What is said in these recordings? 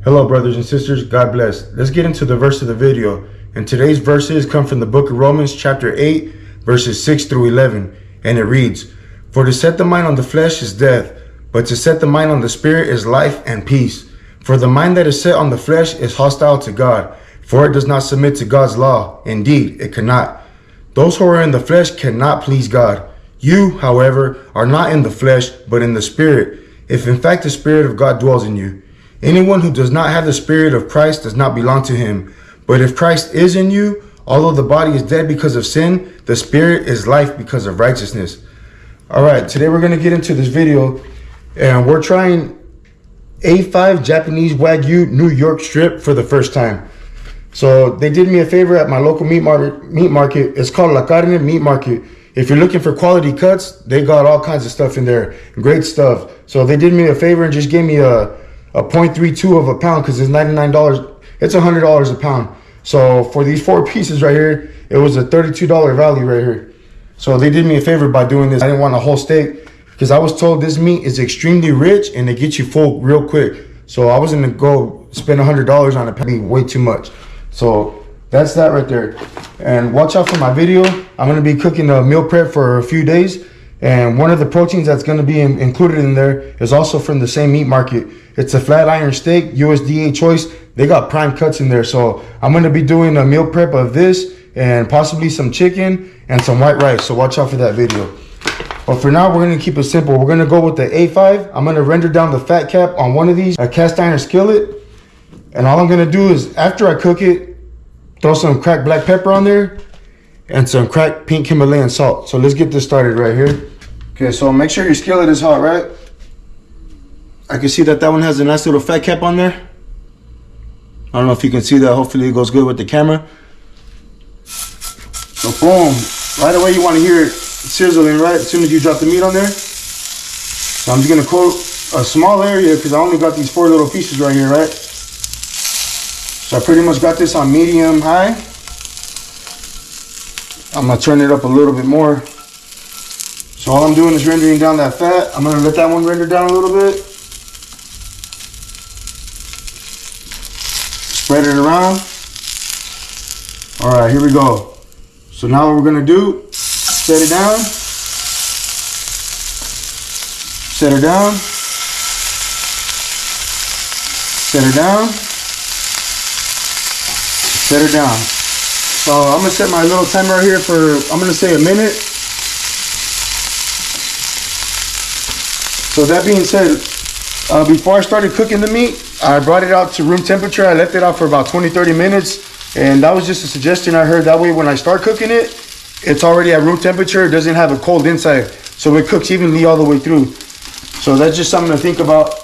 Hello brothers and sisters, God bless. Let's get into the verse of the video. And today's verses come from the book of Romans chapter 8 verses 6 through 11. And it reads, "For to set the mind on the flesh is death, but to set the mind on the spirit is life and peace. For the mind that is set on the flesh is hostile to God, for it does not submit to God's law. Indeed, it cannot. Those who are in the flesh cannot please God. You, however, are not in the flesh, but in the spirit, if in fact the Spirit of God dwells in you. Anyone who does not have the Spirit of Christ does not belong to him. But if Christ is in you, although the body is dead because of sin, the Spirit is life because of righteousness." All right, today we're going to get into this video, and we're trying A5 Japanese Wagyu New York strip for the first time. So they did me a favor at my local meat market. It's called La Carne Meat Market. If you're looking for quality cuts, they got all kinds of stuff in there. Great stuff. So they did me a favor and just gave me a 0.32 of a pound, because it's $99. It's $100 a pound. So for these 4 pieces right here, it was a $32 value right here. So they did me a favor by doing this. I didn't want a whole steak because I was told this meat is extremely rich and it gets you full real quick. So I wasn't gonna go spend $100 on it. That'd be way too much. So that's that right there. And watch out for my video. I'm gonna be cooking a meal prep for a few days. And one of the proteins that's gonna be included in there is also from the same meat market. It's a flat iron steak, USDA choice. They got prime cuts in there. So I'm gonna be doing a meal prep of this and possibly some chicken and some white rice. So watch out for that video. But for now, we're gonna keep it simple. We're gonna go with the A5. I'm gonna render down the fat cap on one of these, a cast iron skillet. And all I'm gonna do is, after I cook it, throw some cracked black pepper on there and some cracked pink Himalayan salt. So let's get this started right here. Okay, so make sure your skillet is hot, right? I can see that one has a nice little fat cap on there. I don't know if you can see that. Hopefully it goes good with the camera. So boom, right away you want to hear it sizzling, right? As soon as you drop the meat on there. So I'm just gonna coat a small area because I only got these 4 little pieces right here, right? So I pretty much got this on medium high. I'm gonna turn it up a little bit more. So all I'm doing is rendering down that fat. I'm gonna let that one render down a little bit. Spread it around. All right, here we go. So now what we're gonna do, set it down. Set her down. Set her down. Set her down. So I'm gonna set my little timer right here for, I'm gonna say a minute. So that being said, before I started cooking the meat, I brought it out to room temperature. I left it out for about 20-30 minutes. And that was just a suggestion I heard. That way when I start cooking it, it's already at room temperature. It doesn't have a cold inside. So it cooks evenly all the way through. So that's just something to think about.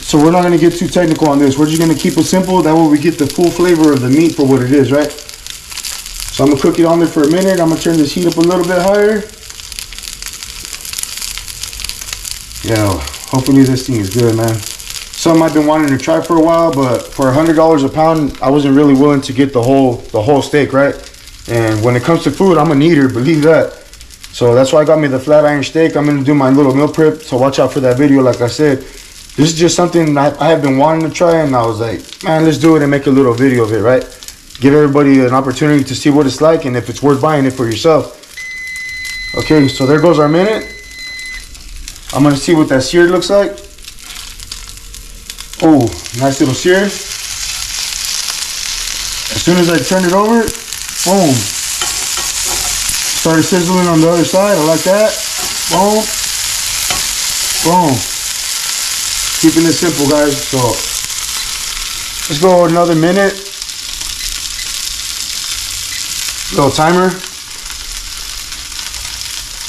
So we're not gonna get too technical on this. We're just gonna keep it simple. That way we get the full flavor of the meat for what it is, right? So I'm gonna cook it on there for a minute. I'm gonna turn this heat up a little bit higher. Yeah, hopefully this thing is good, man. Something I've been wanting to try for a while, but for $100 a pound, I wasn't really willing to get the whole steak, right? And when it comes to food, I'm an eater, believe that. So that's why I got me the flat iron steak. I'm gonna do my little meal prep, so watch out for that video. Like I said, this is just something I have been wanting to try, and I was like, man, let's do it and make a little video of it, right? Give everybody an opportunity to see what it's like and if it's worth buying it for yourself. Okay, so there goes our minute. I'm gonna see what that sear looks like. Oh, nice little sear. As soon as I turn it over, boom. Started sizzling on the other side. I like that. Boom. Boom. Keeping it simple, guys. So let's go another minute. Little timer.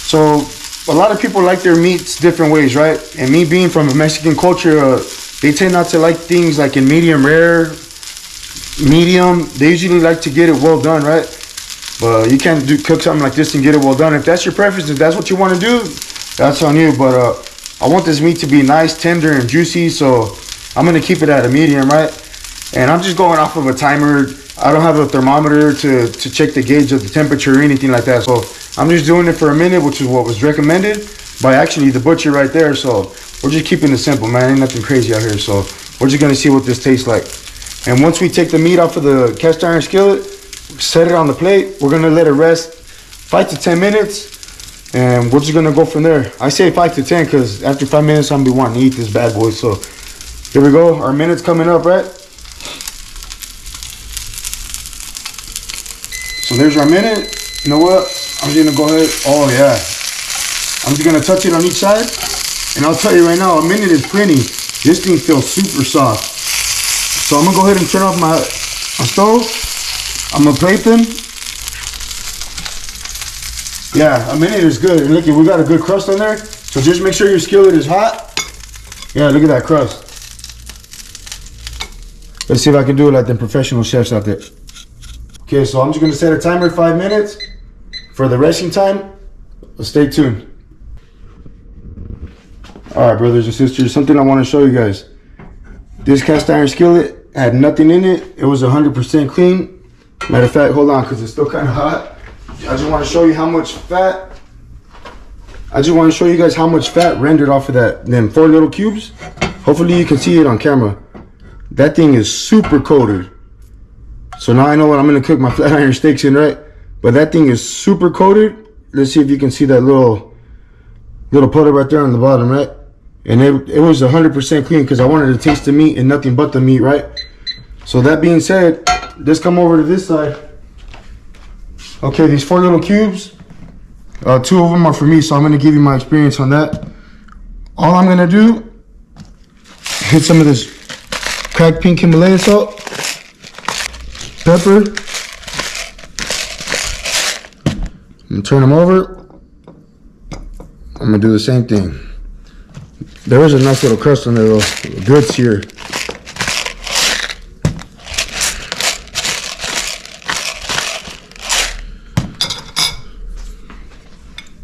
So a lot of people like their meats different ways, right? And me being from a Mexican culture, they tend not to like things like in medium rare, medium. They usually like to get it well done, right? But you can't cook something like this and get it well done. If that's your preference, if that's what you want to do, that's on you. But I want this meat to be nice, tender, and juicy, so I'm gonna keep it at a medium, right? And I'm just going off of a timer. I don't have a thermometer to check the gauge of the temperature or anything like that. So I'm just doing it for a minute, which is what was recommended by actually the butcher right there. So we're just keeping it simple, man. Ain't nothing crazy out here. So we're just gonna see what this tastes like. And once we take the meat off of the cast iron skillet, set it on the plate, we're gonna let it rest 5 to 10 minutes, and we're just gonna go from there. I say 5 to 10 because after 5 minutes I'm gonna be wanting to eat this bad boy. So here we go, our minute's coming up, right? So there's our minute. You know what? I'm just gonna go ahead. Oh yeah. I'm just gonna touch it on each side. And I'll tell you right now, a minute is plenty. This thing feels super soft. So I'm gonna go ahead and turn off my stove. I'm gonna plate them. Yeah, a minute is good. And look, we got a good crust on there. So just make sure your skillet is hot. Yeah, look at that crust. Let's see if I can do it like the professional chefs out there. Okay, so I'm just gonna set a timer 5 minutes for the resting time. Stay tuned. All right, brothers and sisters, something I want to show you guys. This cast iron skillet had nothing in it. It was 100% clean. Matter of fact, hold on, because it's still kind of hot. I just want to show you how much fat. I just want to show you guys how much fat rendered off of them 4 little cubes. Hopefully you can see it on camera. That thing is super coated. So now I know what I'm going to cook my flat iron steaks in, right? But that thing is super coated. Let's see if you can see that little puddle right there on the bottom, right? And it was 100% clean because I wanted to taste the meat and nothing but the meat, right? So that being said, let's come over to this side. Okay, these 4 little cubes, 2 of them are for me, so I'm going to give you my experience on that. All I'm going to do, hit some of this cracked pink Himalayan salt, pepper, and turn them over. I'm gonna do the same thing. There was a nice little crust on there though, good sear.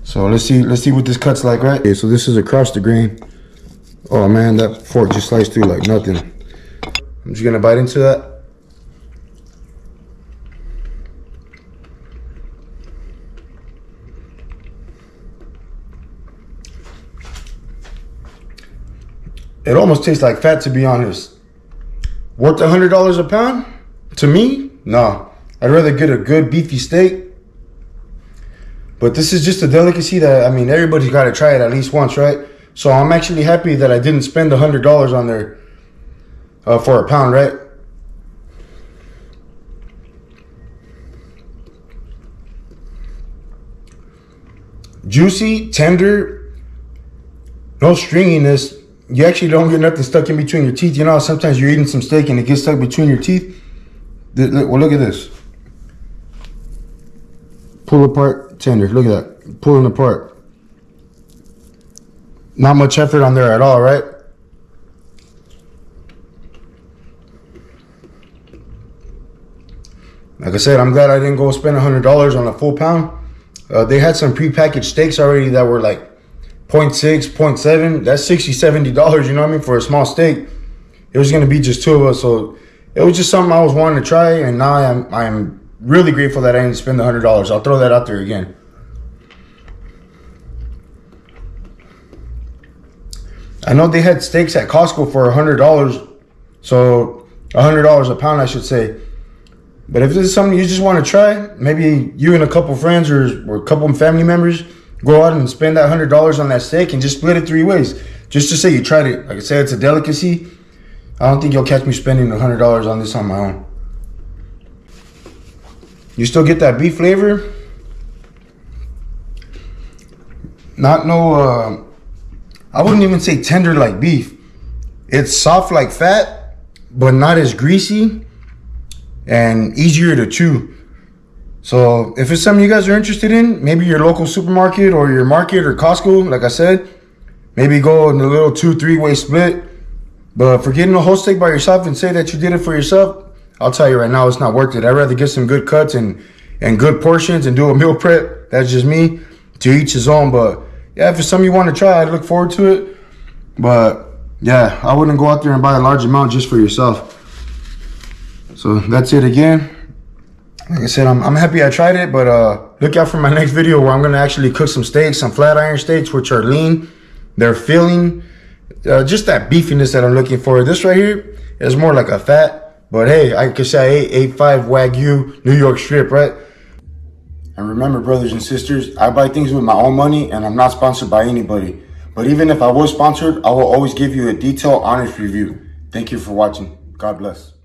So let's see what this cuts like, right? Okay, so this is across the grain. Oh man, that fork just sliced through like nothing. I'm just gonna bite into that. It almost tastes like fat, to be honest. Worth $100 a pound? To me, no. I'd rather get a good beefy steak. But this is just a delicacy that, I mean, everybody's got to try it at least once, right? So I'm actually happy that I didn't spend $100 on there for a pound, right? Juicy, tender, no stringiness. You actually don't get nothing stuck in between your teeth. You know, sometimes you're eating some steak and it gets stuck between your teeth. Well, look at this. Pull apart, tender. Look at that. Pulling apart. Not much effort on there at all, right? Like I said, I'm glad I didn't go spend $100 on a full pound. They had some prepackaged steaks already that were like 0.6, 0.7. That's $60, $70, you know what I mean, for a small steak. It was going to be just 2 of us, so it was just something I was wanting to try, and now I'm really grateful that I didn't spend the $100. I'll throw that out there again. I know they had steaks at Costco for $100, so $100 a pound, I should say. But if this is something you just want to try, maybe you and a couple friends or a couple family members go out and spend that $100 on that steak and just split it 3 ways. Just to say you tried it. Like I said, it's a delicacy. I don't think you'll catch me spending $100 on this on my own. You still get that beef flavor. Not no, I wouldn't even say tender like beef. It's soft like fat, but not as greasy and easier to chew. So if it's something you guys are interested in, maybe your local supermarket or your market or Costco, like I said, maybe go in a little 2-3 way split. But for getting a whole steak by yourself and say that you did it for yourself, I'll tell you right now, it's not worth it. I'd rather get some good cuts and good portions and do a meal prep. That's just me. To each his own. But yeah, if it's something you want to try, I'd look forward to it. But yeah, I wouldn't go out there and buy a large amount just for yourself. So that's it again. Like I said, I'm happy I tried it, but look out for my next video where I'm going to actually cook some steaks, some flat iron steaks, which are lean. They're filling. just that beefiness that I'm looking for. This right here is more like a fat, but hey, I could say I ate 8.5 Wagyu New York strip, right? And remember, brothers and sisters, I buy things with my own money and I'm not sponsored by anybody. But even if I was sponsored, I will always give you a detailed, honest review. Thank you for watching. God bless.